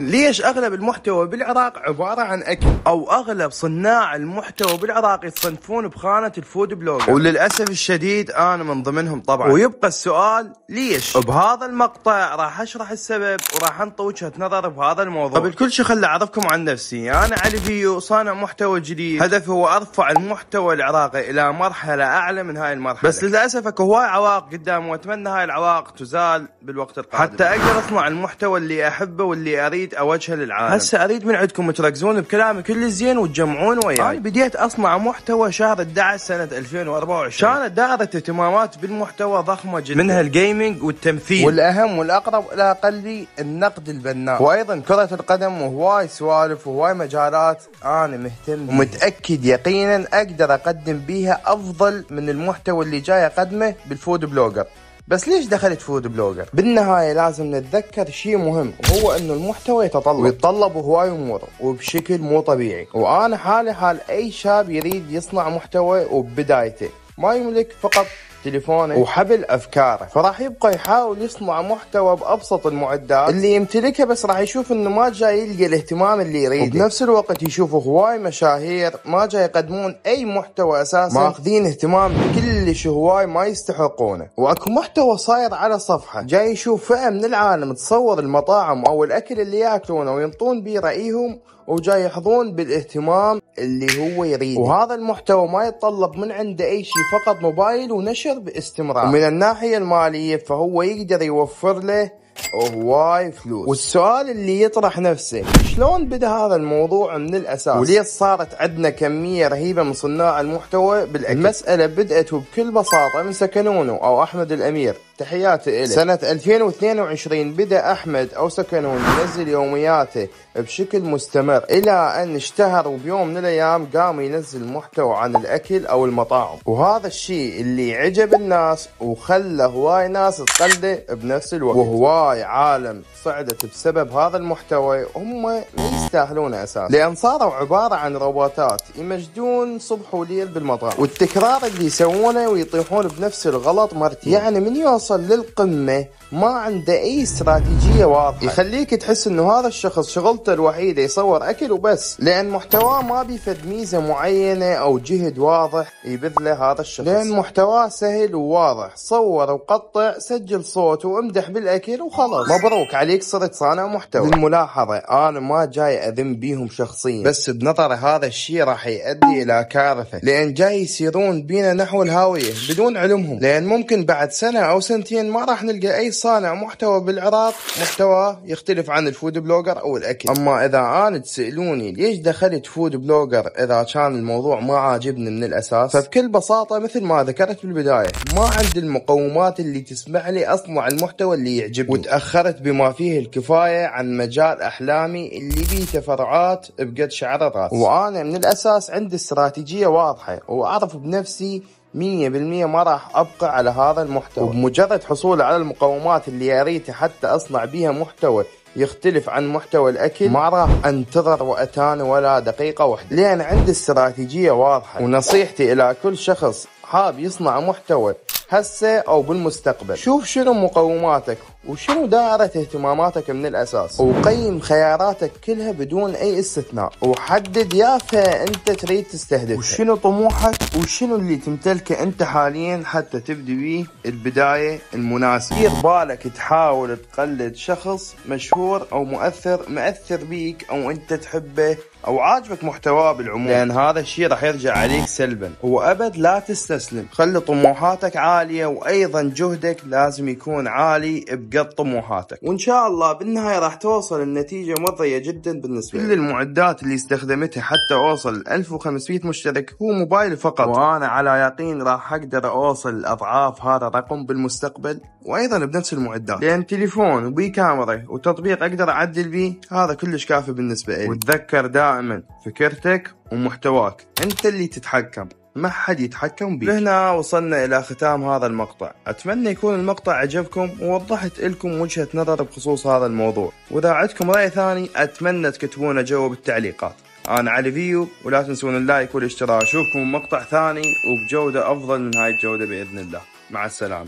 ليش اغلب المحتوى بالعراق عبارة عن اكل، او اغلب صناع المحتوى بالعراق يتصنفون بخانة الفود بلوجر، وللاسف الشديد انا من ضمنهم طبعا. ويبقى السؤال ليش؟ بهذا المقطع راح اشرح السبب وراح انطي وجهة نظر بهذا الموضوع. قبل كل شيء خلي اعرفكم عن نفسي، انا علي فيو، صانع محتوى جديد، هدفي هو ارفع المحتوى العراقي الى مرحلة اعلى من هاي المرحلة، بس للاسف اكو هواي عوائق قدام، واتمنى هاي العوائق تزال بالوقت القادم حتى اقدر اصنع المحتوى اللي احبه واللي اريد اوجهه للعالم. هسه اريد من عندكم تركزون بكلامي كل زين وتجمعون وياي. انا بديت اصنع محتوى شهر 11 سنة 2024، كانت دائرة اهتمامات بالمحتوى ضخمة جدا، منها الجيمنج والتمثيل، والاهم والاقرب الى قلبي النقد البناء، وايضا كرة القدم، وهواي سوالف وهواي مجالات انا مهتم بيها ومتاكد يقينا اقدر اقدم بيها افضل من المحتوى اللي جاي اقدمه بالفود بلوجر. بس ليش دخلت فود بلوجر؟ بالنهاية لازم نتذكر شيء مهم، وهو انه المحتوى يتطلب هواي امور وبشكل مو طبيعي، وانا حالي حال اي شاب يريد يصنع محتوى وببدايته ما يملك فقط تليفونه وحبل افكاره، فراح يبقى يحاول يصنع محتوى بابسط المعدات اللي يمتلكها، بس راح يشوف انه ما جاي يلقى الاهتمام اللي يريده، وبنفس الوقت يشوف هواي مشاهير ما جاي يقدمون اي محتوى اساسا، ماخذين اهتمام بكلش هواي ما يستحقونه. واكو محتوى صاير على صفحه جاي يشوف فئة من العالم تصور المطاعم او الاكل اللي ياكلونه وينطون بيه رايهم، وجاي يحظون بالاهتمام اللي هو يريده، وهذا المحتوى ما يتطلب من عنده اي شيء، فقط موبايل ونشر باستمرار. ومن الناحية المالية فهو يقدر يوفر له هواي فلوس. والسؤال اللي يطرح نفسه، شلون بدا هذا الموضوع من الاساس؟ وليه صارت عندنا كمية رهيبة من صناع المحتوى بالاكل؟ المسألة بدأت وبكل بساطة من سكنونو او احمد الامير، تحياتي إله. سنة 2022 بدأ أحمد أو سكنون ينزل يومياته بشكل مستمر، إلى أن اشتهر، وبيوم من الأيام قام ينزل محتوى عن الأكل أو المطاعم، وهذا الشيء اللي عجب الناس وخلى هواي ناس تقلده بنفس الوقت، وهواي عالم صعدت بسبب هذا المحتوى هم ما يستاهلونه أساسا، لأن صاروا عبارة عن روبوتات يمجدون صبح وليل بالمطاعم، والتكرار اللي يسوونه ويطيحون بنفس الغلط مرتين. يعني من يوصل للقمة ما عنده اي استراتيجية واضحة يخليك تحس انه هذا الشخص شغلته الوحيدة يصور اكل وبس، لان محتواه ما بيفد ميزة معينة او جهد واضح يبذله هذا الشخص، لان محتواه سهل وواضح، صور وقطع، سجل صوت وامدح بالاكل وخلاص، مبروك عليك صرت صانع محتوى. بالملاحظة انا ما جاي اذم بيهم شخصيا، بس بنظري هذا الشيء راح يؤدي الى كارثة، لان جاي يسيرون بينا نحو الهاوية بدون علمهم، لان ممكن بعد سنة او سنتين ما راح نلقى اي صانع محتوى بالعراق محتوى يختلف عن الفود بلوجر او الاكل. اما اذا انا تسألوني ليش دخلت فود بلوجر اذا كان الموضوع ما عاجبني من الاساس، فبكل بساطة مثل ما ذكرت بالبداية، ما عندي المقومات اللي تسمح لي اصنع المحتوى اللي يعجبني، وتأخرت بما فيه الكفاية عن مجال احلامي اللي بيه تفرعات بقد شعر الراس، وانا من الاساس عندي استراتيجية واضحة واعرف بنفسي 100% ما راح أبقى على هذا المحتوى، وبمجرد حصولي على المقومات اللي أريدها حتى أصنع بيها محتوى يختلف عن محتوى الأكل، ما راح أنتظر وأتاني ولا دقيقة واحدة، لأن عندي استراتيجية واضحة. ونصيحتي إلى كل شخص حاب يصنع محتوى هسه أو بالمستقبل، شوف شنو مقوماتك وشنو دائرة اهتماماتك من الأساس، وقيم خياراتك كلها بدون أي استثناء، وحدد يا فئة أنت تريد تستهدفها، وشنو طموحك وشنو اللي تمتلكه أنت حاليا حتى تبدي بيه البداية المناسبة. دير بالك تحاول تقلد شخص مشهور أو مؤثر بيك أو أنت تحبه أو عاجبك محتواه بالعموم، لأن هذا الشيء راح يرجع عليك سلبا. وأبد لا تستسلم، خلي طموحاتك عالية، وأيضا جهدك لازم يكون عالي بقد طموحاتك، وإن شاء الله بالنهاية راح توصل النتيجة مرضية جدا بالنسبة لي. كل المعدات اللي استخدمتها حتى أوصل 1500 مشترك هو موبايل فقط، وأنا على يقين راح أقدر أوصل أضعاف هذا الرقم بالمستقبل، وأيضا بنفس المعدات، لأن تليفون وبي كاميرا وتطبيق أقدر أعدل بيه، هذا كلش كافي بالنسبة لي. وتذكر دائما فكرتك ومحتواك أنت اللي تتحكم، ما حد يتحكم بيك. هنا وصلنا إلى ختام هذا المقطع، أتمنى يكون المقطع عجبكم ووضحت لكم وجهة نظر بخصوص هذا الموضوع، وإذا عندكم رأي ثاني أتمنى تكتبونه جوا بالتعليقات. أنا علي فيو، ولا تنسون اللايك والاشتراك. أشوفكم مقطع ثاني وبجودة أفضل من هاي الجودة بإذن الله. مع السلامة.